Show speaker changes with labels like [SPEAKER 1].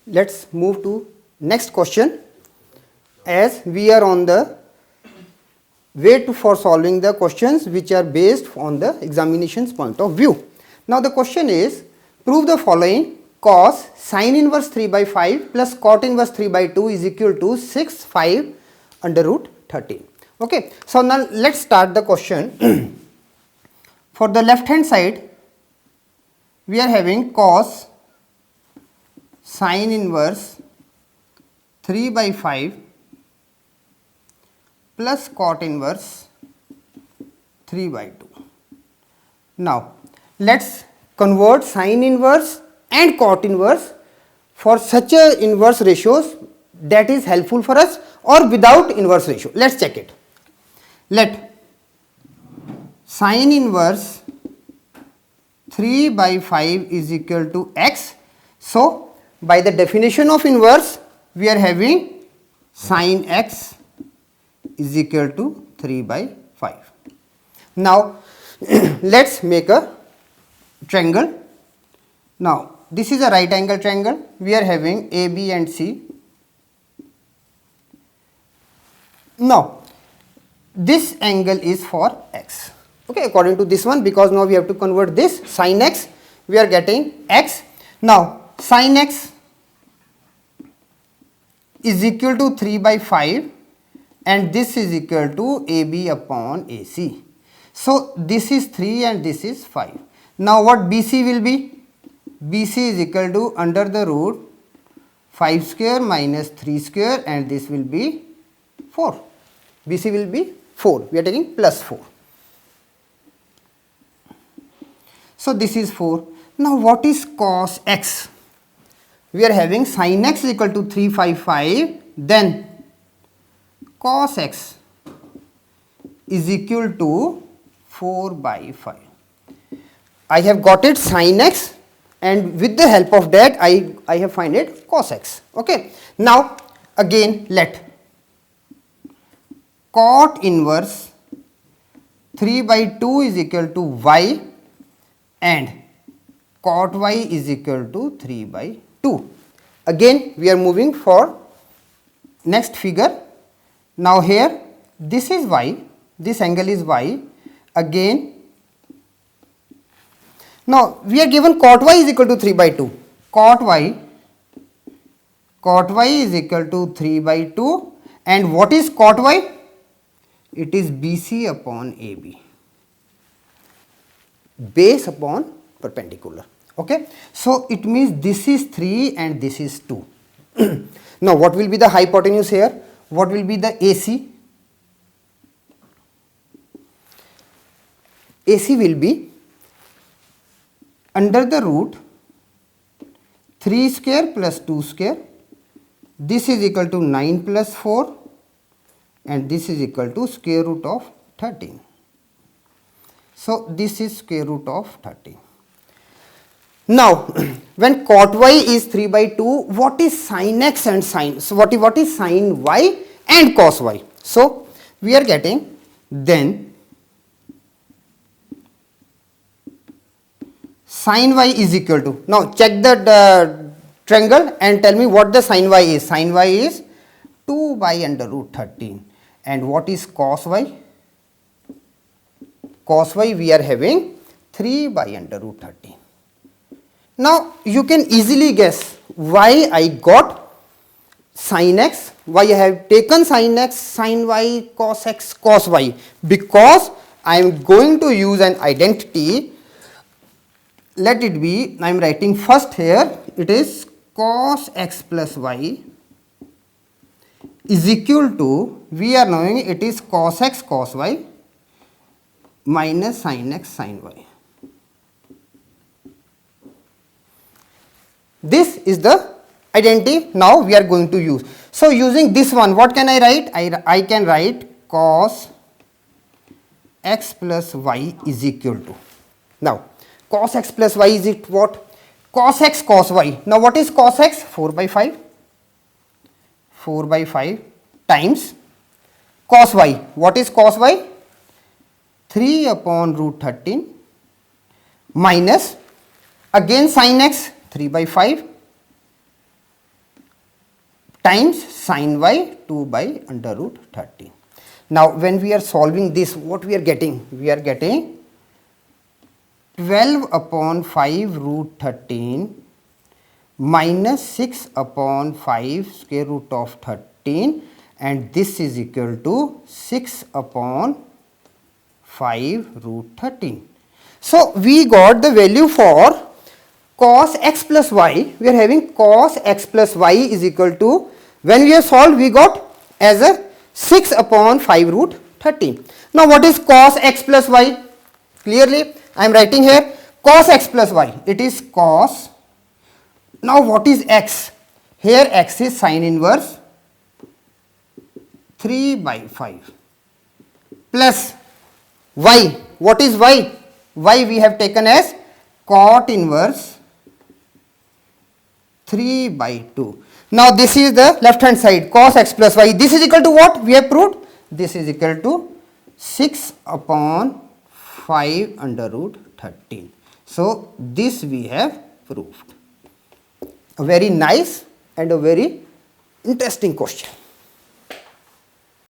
[SPEAKER 1] Let's move to next question, as we are on the way for solving the questions which are based on the examination's point of view. Now the question is, prove the following: cos sin inverse 3 by 5 plus cot inverse 3 by 2 is equal to 6 5 under root 13. Okay, so now let's start the question. For the left hand side, we are having cos sin inverse 3 by 5 plus cot inverse 3 by 2. Now, let's convert sin inverse and cot inverse for such a inverse ratios that is helpful for us, or without inverse ratio. Let's check it. Let sin inverse 3 by 5 is equal to x. So, by the definition of inverse, we are having sin x is equal to 3 by 5. Now, let's make a triangle. Now, this is a right angle triangle. We are having A, B and C. Now, this angle is for x. Okay, according to this one, because now we have to convert this sin x, we are getting x. Now, sin x is equal to 3 by 5 and this is equal to AB upon AC. So, this is 3 and this is 5. Now, what BC will be? BC is equal to under the root 5 square minus 3 square and this will be 4. BC will be 4. We are taking plus 4. So, this is 4. Now, what is cos x? We are having sin x is equal to 355, then cos x is equal to 4 by 5. I have got it sin x, and with the help of that I have find it cos x. Okay. Now, again let cot inverse 3 by 2 is equal to y and cot y is equal to 3 by 2. Again we are moving for next figure. Now here this is y, this angle is y. Again, now we are given cot y is equal to 3 by 2. Cot y is equal to 3 by 2, and what is cot y? It is BC upon AB, base upon perpendicular. Okay. So, it means this is 3 and this is 2. Now, what will be the hypotenuse here? What will be the AC? AC will be under the root 3 square plus 2 square. This is equal to 9 plus 4 and this is equal to square root of 13. So, this is square root of 13. Now, when cot y is 3 by 2, what is sin x and sin? So, what is sin y and cos y? So, we are getting then sin y is equal to, now check the triangle and tell me what the sin y is. Sin y is 2 by under root 13, and what is cos y? Cos y we are having 3 by under root 13. Now, you can easily guess why I got sin x, why I have taken sin x, sin y, cos x, cos y, because I am going to use an identity. Let it be, I am writing first here, it is cos x plus y is equal to, we are knowing it is cos x cos y minus sin x sin y. This is the identity now we are going to use. So, using this one, what can I write? I can write cos x plus y is equal to, now cos x plus y is it what? Cos x cos y. Now, what is cos x? 4 by 5. 4 by 5 times cos y. What is cos y? 3 upon root 13 minus again sin x 3 by 5 times sin y 2 by under root 13. Now when we are solving this, what we are getting? We are getting 12 upon 5 root 13 minus 6 upon 5 square root of 13, and this is equal to 6 upon 5 root 13. So we got the value for cos x plus y. We are having cos x plus y is equal to, when we have solved, we got as a 6 upon 5 root 13. Now what is cos x plus y? Clearly I am writing here cos x plus y. It is cos. Now what is x? Here x is sin inverse 3 by 5 plus y. What is y? Y we have taken as cot inverse 3 by 2. Now this is the left hand side, cos x plus y. This is equal to what? We have proved this is equal to 6 upon 5 under root 13. So this we have proved. A very nice and a very interesting question.